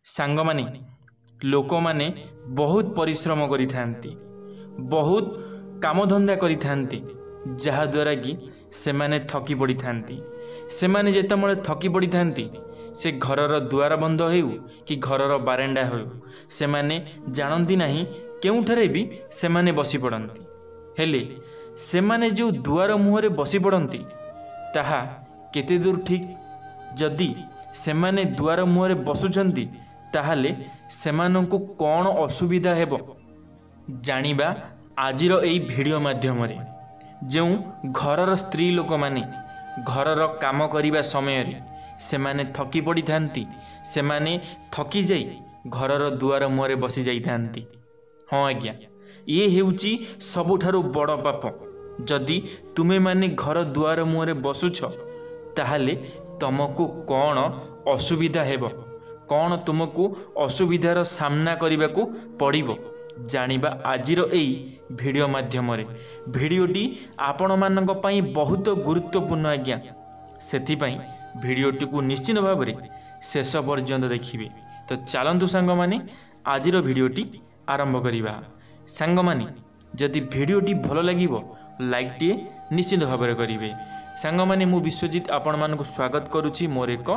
सांग माने लोक माने बहुत परिश्रम करिथांती, बहुत कामधंदा करिथांती, जहा द्वारा कि से माने थकी पड़ी थांती। से माने जेतेबेले थकी पड़ी थांती से घरर दुआर बंद हो कि घरर बारांडा हो, से माने जानती नहीं केउठारे भी से माने बसी पड़ती। हेले से माने जो दुआर मुहरे बसी पड़ती ताहा केते दूर ठीक? जदि से माने दुआर मुहरे बसुछंती ताहाले सेमानंकु कौन असुविधा हेबो जानिबा आजिर एई भिडियो माध्यम रे। जो घरर स्त्री लोक माने घरर काम करिबा समय रे से माने थकी पड़ी थांती, से माने थकी जाई घरर दुआर मुहरे बसी जाई थांती। हाँ आज्ञा, ये हेउची सबुठारु बड़ पाप। जदि तुमे माने घर दुआर मुहरे बसुछ ताहाले तुमको कौन असुविधा हेबो, कौन तुमको असुविधार सामना करने को पड़िबो जानिबा आजिर एई भिडियो माध्यम रे। भिडियोटी आपण मानक पई बहुत गुरुत्वपूर्ण आज्ञा, सेथिपई भिडियोटी को निश्चित भाव में शेष पर्यंत देखिए। तो चलतु सांग माने आजिर भिडियोटी आरंभ करिबा। सांग माने जदि भिडियोटी भल लागिबो लाइक टे निश्चित भाव में करिवे। सांग माने मु विश्वजीत आपण मानक स्वागत करुछि मोर एक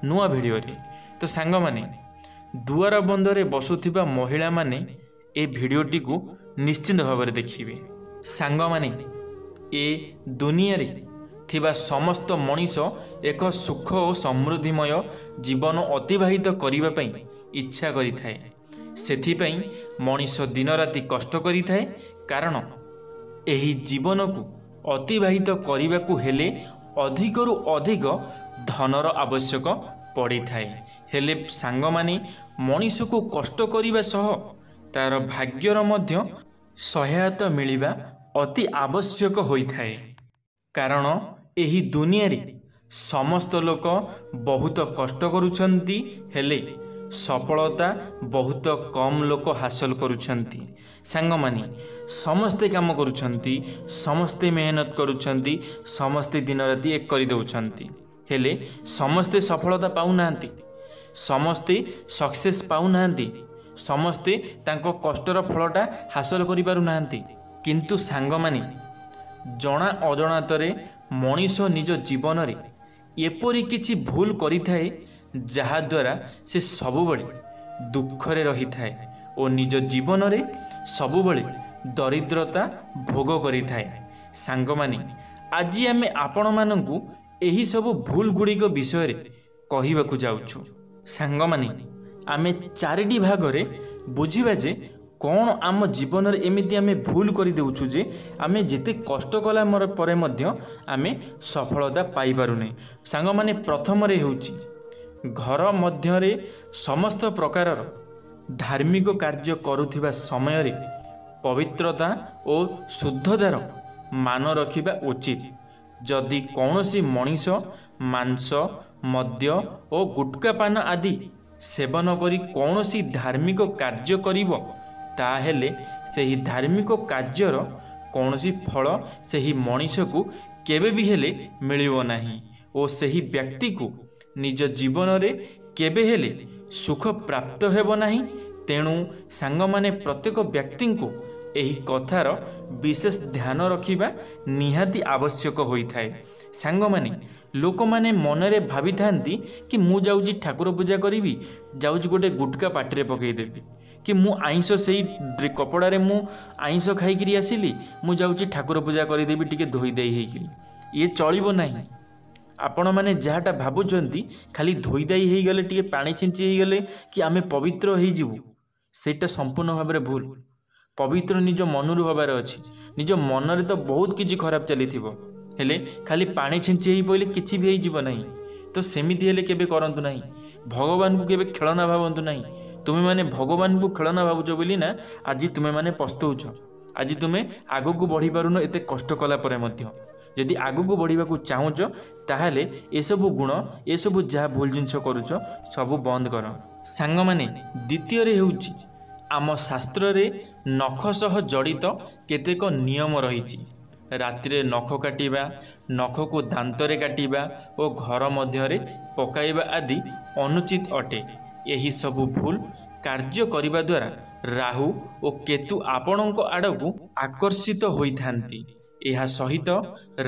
नुआ भिडियो रे। तो सांग माने दुआर बंदरे बसुथिबा महिला माने ए भिडियोटी को निश्चित भाव में देखिए। सांग माने ए दुनिया रे थिबा समस्त मनीष एक सुख और समृद्धिमय जीवन अतिबाहित करिबा पई इच्छा करिथाए। सेथिपई मनीष दिन राति कष्ट करिथाए, कारण एही जीवन को अतिबाहित करने को हेले अधिकरु अधिक धनर आवश्यक पड़ी थाए। हेले सांग माने मनीष को कष्ट करिबा सह तार भाग्यर मध्य सहायता मिलिबा अति आवश्यक होई थाए। कारण एही दुनिया रे समस्त लोक बहुत कष्ट करुछंती, हेले सफलता बहुत कम लोक हासिल करुछंती। सांग माने समस्ते काम करुछंती, समस्ते मेहनत करुछंती, समस्ते दिन राति एक करि दउछंती, हेले समस्ते सफलता पाउ नांती, समस्ते सक्सेस पाउ नांती, समस्ते तांको कष्टर फलटा हासिल करि पारु नांती। किंतु सांग माने जना अजणातरे मनीष निज जीवन रे एपरि किछि भूल करिथाए जहा द्वारा से सबुबले दुखरे रही थाए और निज जीवन रे सबुबले दरिद्रता भोग करि थाए। सांग माने आज आमे आपण माननकु एही सब भूल गुड़िक विषय रे कहिबाकु जाउछु। सांग माने आमे चारिटी भाग रे बुझिबा जे कौन आम जीवन रे एमिति आमे भूल करि देउछु जे आमे जेते कष्ट कला मर परे मध्य आमे सफलता पाई पारुने। सांग माने प्रथम रे होउची घर मध्य रे समस्त प्रकारर धार्मिक कार्य करुथिबा समय रे पवित्रता और शुद्धतार मान रखिबा उचित। जदि कौनसी मनीष मांस मद्य और गुटखा पान आदि सेवन करी कौनसी धार्मिक कार्य करिवो ताहेले सेही धार्मिक कार्यर कौनसी फल सेही मनीष को केबे भी हेले मिलिवो नाही और सेही व्यक्ति को निज जीवन रे केबे हेले सुख प्राप्त हेबो नाही। तेणु सांग माने प्रत्येक व्यक्ति को एही कथार विशेष ध्यान रखिबा निहाती आवश्यक होई थाए। सांग माने लोक माने मनरे भाबी थांती कि मु जाउजी ठाकुर पूजा करिवि, जाउजी गोटे गुटका पाटिरे पकई देबी, कि मु आइंस सेही कपड़ारे मु आइंस खाइकरी आसिली, मु जाउजी ठाकुर पूजा करिदेबी टिके धोई देई हेइकरी। ये चलिबो नाही। आपण माने जहाटा भाबुचंती खाली धोई देई हेई गले टिके पानी छिंची हेई गले कि आमे पवित्र हेई जिवु, सेटा संपूर्ण भाबरे भूल। पवित्र निज मनरु हबार अछि। निज मनरे तो बहुत किछि खराब चलिथिबो, हेले खाली पानी छिंची हेई पइले किछि भी हेई जिवो नाही। तो सेमिति हेले केबे करंतु नाही। भगवान को केबे खेलना भाबंतु नाही। तुमे माने भगवान को खेलना भाबुचो बोली ना आज तुमे माने पस्तौछ। आज तुमे आगो को बढ़ी पारुनो एते कष्ट कला परे मध्य। यदि आगो को बढ़िबा को चाहुच ताहाले ए सब गुण ए सब जहा भूल जिंस करूछ सब बंद कर। सांग माने द्वितीय रे हेउची आम शास्त्र रे नख सह जड़ित केतेक नियम रहिछि। रातिरे नख काटिबा, नख को दांतरे काटिबा और घर मध्य रे पकाइबा आदि अनुचित अटे। ଏହି ସବୁ ଭୁଲ କାର୍ଯ୍ୟ କରିବା ଦ୍ୱାରା ରାହୁ ଓ କେତୁ ଆପଣଙ୍କ ଆଡ଼କୁ ଆକର୍ଷିତ ହୋଇଥାନ୍ତି। ଏହା ସହିତ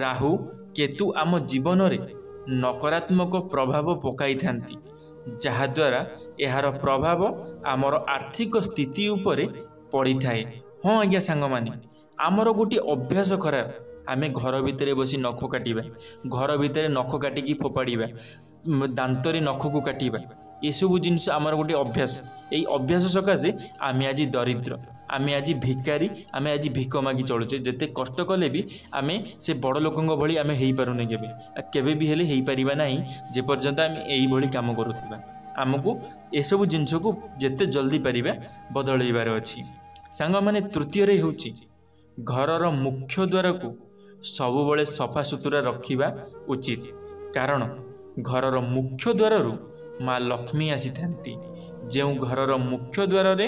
ରାହୁ କେତୁ ଆମ ଜୀବନରେ ନକାରାତ୍ମକ ପ୍ରଭାବ ପକାଇଥାନ୍ତି, ଯାହାଦ୍ୱାରା ଏହାର ପ୍ରଭାବ ଆମର ଆର୍ଥିକ ସ୍ଥିତି ଉପରେ ପଡ଼ିଥାଏ। ହଁ ଆଜ୍ଞା ସାଙ୍ଗମାନେ, ଆମର ଗୋଟିଏ ଅଭ୍ୟାସ ଖରାପ। ଆମେ ଘର ଭିତରେ ବସି ନଖ କାଟିବା, ଘର ଭିତରେ ନଖ କାଟିକି ଫୋପାଡ଼ିବା, ଦାନ୍ତରେ ନଖକୁ କାଟିବା, ଏସବୁ ଜିନିଷ ଆମର ଗୋଟିଏ ଅଭ୍ୟାସ। ଏହି ଅଭ୍ୟାସ ସକାଶେ ଆମେ ଆଜି ଦରିଦ୍ର, ଆମେ ଆଜି ଭିକାରୀ, ଆମେ ଆଜି ଭିକ ମାଗି ଚଳୁଛେ। ଯେତେ କଷ୍ଟ କଲେ ବି ଆମେ ସେ ବଡ଼ ଲୋକଙ୍କ ଭଳି ଆମେ ହେଇପାରୁନେ, କେବେ ବି ହେଲେ ହେଇପାରିବା ନାହିଁ ଯେପର୍ଯ୍ୟନ୍ତ ଆମେ ଏଇଭଳି କାମ କରୁଥିବା। ଆମକୁ ଏସବୁ ଜିନିଷକୁ ଯେତେ ଜଲ୍ଦି ପାରିବା ବଦଳାଇବାର ଅଛି। ସାଙ୍ଗମାନେ, ତୃତୀୟରେ ହେଉଛି ଘରର ମୁଖ୍ୟ ଦ୍ୱାରକୁ ସବୁବେଳେ ସଫାସୁତୁରା ରଖିବା ଉଚିତ, କାରଣ ଘରର ମୁଖ୍ୟ ଦ୍ୱାରରୁ ମା ଲକ୍ଷ୍ମୀ ଆସିଥାନ୍ତି। ଯେଉଁ ଘରର ମୁଖ୍ୟ ଦ୍ୱାରରେ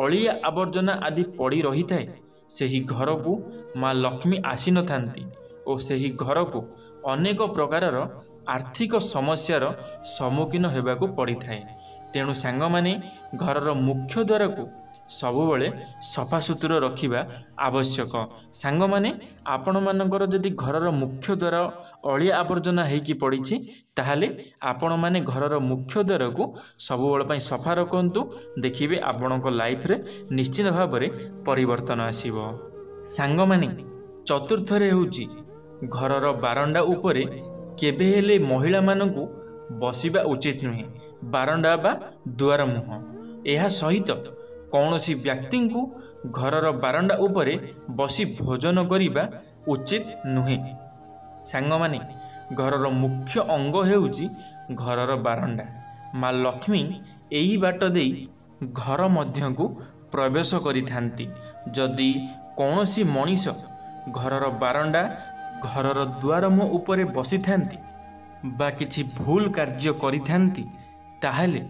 ଅଳିଆ ଆବର୍ଜନା ଆଦି ପଡ଼ି ରହିଥାଏ, ସେହି ଘରକୁ ମା ଲକ୍ଷ୍ମୀ ଆସିନଥାନ୍ତି ଓ ସେହି ଘରକୁ ଅନେକ ପ୍ରକାରର ଆର୍ଥିକ ସମସ୍ୟାର ସମ୍ମୁଖୀନ ହେବାକୁ ପଡ଼ିଥାଏ। ତେଣୁ ସାଙ୍ଗମାନେ, ଘରର ମୁଖ୍ୟ ଦ୍ୱାରକୁ ସବୁବେଳେ ସଫାସୁତୁରା ରଖିବା ଆବଶ୍ୟକ। ସାଙ୍ଗମାନେ, ଆପଣମାନଙ୍କର ଯଦି ଘରର ମୁଖ୍ୟ ଦ୍ୱାର ଅଳିଆ ଆବର୍ଜନା ହେଇକି ପଡ଼ିଛି, ତାହେଲେ ଆପଣମାନେ ଘରର ମୁଖ୍ୟ ଦ୍ୱାରକୁ ସବୁବେଳ ପାଇଁ ସଫା ରଖନ୍ତୁ। ଦେଖିବେ ଆପଣଙ୍କ ଲାଇଫରେ ନିଶ୍ଚିତ ଭାବରେ ପରିବର୍ତ୍ତନ ଆସିବ। ସାଙ୍ଗମାନେ, ଚତୁର୍ଥରେ ହେଉଛି ଘରର ବାରଣ୍ଡା ଉପରେ କେବେ ହେଲେ ମହିଳାମାନଙ୍କୁ ବସିବା ଉଚିତ ନୁହେଁ। ବାରଣ୍ଡା ବା ଦୁଆର ମୁହଁ। ଏହା ସହିତ କୌଣସି ବ୍ୟକ୍ତିଙ୍କୁ ଘରର ବାରଣ୍ଡା ଉପରେ ବସି ଭୋଜନ କରିବା ଉଚିତ ନୁହେଁ। ସାଙ୍ଗମାନେ, ଘରର ମୁଖ୍ୟ ଅଙ୍ଗ ହେଉଛି ଘରର ବାରଣ୍ଡା। ମା ଲକ୍ଷ୍ମୀ ଏହି ବାଟ ଦେଇ ଘର ମଧ୍ୟକୁ ପ୍ରବେଶ କରିଥାନ୍ତି। ଯଦି କୌଣସି ମଣିଷ ଘରର ବାରଣ୍ଡା, ଘରର ଦୁଆର ମୁହଁ ଉପରେ ବସିଥାନ୍ତି ବା କିଛି ଭୁଲ କାର୍ଯ୍ୟ କରିଥାନ୍ତି, ତାହେଲେ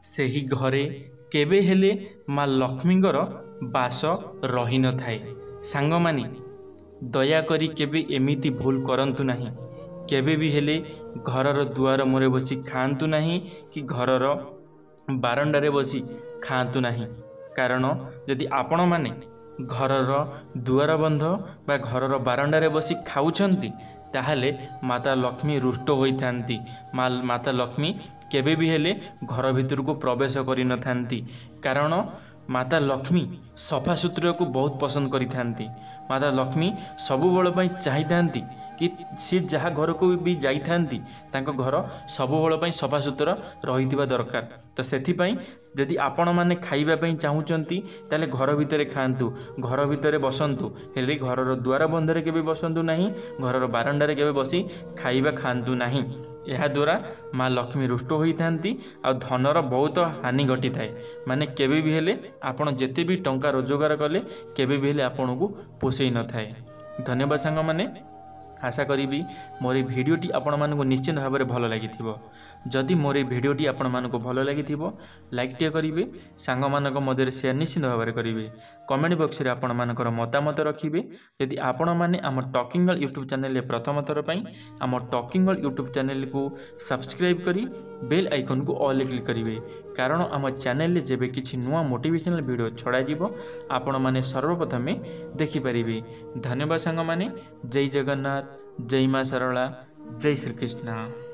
ସେହି ଘରେ କେବେ ହେଲେ ମା ଲକ୍ଷ୍ମୀଙ୍କର ବାସ ରହିନଥାଏ। ସାଙ୍ଗମାନେ, ଦୟାକରି କେବେ ଏମିତି ଭୁଲ କରନ୍ତୁ ନାହିଁ। କେବେ ବି ହେଲେ ଘରର ଦୁଆର ମୁହଁରେ ବସି ଖାଆନ୍ତୁ ନାହିଁ କି ଘରର ବାରଣ୍ଡାରେ ବସି ଖାଆନ୍ତୁ ନାହିଁ। କାରଣ ଯଦି ଆପଣମାନେ ଘରର ଦୁଆର ବନ୍ଧ ବା ଘରର ବାରଣ୍ଡାରେ ବସି ଖାଉଛନ୍ତି, ତାହେଲେ ମାତା ଲକ୍ଷ୍ମୀ ରୁଷ୍ଟ ହୋଇଥାନ୍ତି। ମାତା ଲକ୍ଷ୍ମୀ କେବେ ବି ହେଲେ ଘର ଭିତରକୁ ପ୍ରବେଶ କରିନଥାନ୍ତି। କାରଣ ମାତା ଲକ୍ଷ୍ମୀ ସଫାସୁତୁରାକୁ ବହୁତ ପସନ୍ଦ କରିଥାନ୍ତି। ମାତା ଲକ୍ଷ୍ମୀ ସବୁବେଳ ପାଇଁ ଚାହିଁଥାନ୍ତି କି ସେ ଯାହା ଘରକୁ ବି ଯାଇଥାନ୍ତି, ତାଙ୍କ ଘର ସବୁବେଳ ପାଇଁ ସଫାସୁତୁରା ରହିଥିବା ଦରକାର। ତ ସେଥିପାଇଁ ଯଦି ଆପଣମାନେ ଖାଇବା ପାଇଁ ଚାହୁଁଛନ୍ତି, ତାହେଲେ ଘର ଭିତରେ ଖାଆନ୍ତୁ, ଘର ଭିତରେ ବସନ୍ତୁ, ହେଲେ ଘରର ଦୁଆର ବନ୍ଧରେ କେବେ ବସନ୍ତୁ ନାହିଁ, ଘରର ବାରଣ୍ଡାରେ କେବେ ବସି ଖାଇବା ଖାଆନ୍ତୁ ନାହିଁ। ଏହାଦ୍ୱାରା ମା ଲକ୍ଷ୍ମୀ ରୁଷ୍ଟ ହୋଇଥାନ୍ତି ଆଉ ଧନର ବହୁତ ହାନି ଘଟିଥାଏ। ମାନେ କେବେ ବି ହେଲେ ଆପଣ ଯେତେ ବି ଟଙ୍କା ରୋଜଗାର କଲେ କେବେ ବି ହେଲେ ଆପଣଙ୍କୁ ପୋଷେଇ ନଥାଏ। ଧନ୍ୟବାଦ ସାଙ୍ଗମାନେ। आशा करी मोर ये भिडियोटी आपको निश्चित भाव में भल लगी। जदि मोर ये भिडियोटी आपको भल लगी लाइक टे करेंगे, सांग मान मध्य सेयार निश्चित भाव में करेंगे, कमेंट बॉक्स में आपण मान मतामत रखिए। यदि आपण मैंने आम टॉकिंग गर्ल यूट्यूब चैनल प्रथम थर पर आम टॉकिंग गर्ल यूट्यूब चैनल को सब्सक्राइब करी बेल आइकन को ऑल क्लिक करेंगे, कारण आम चैनल जब किसी नुआ मोटिवेशनल वीडियो छड़ा आपण मैंने सर्वप्रथमे देखिपारे। धन्यवाद सांग मैंने। जय जगन्नाथ, जय मां सरला, जय श्री कृष्ण।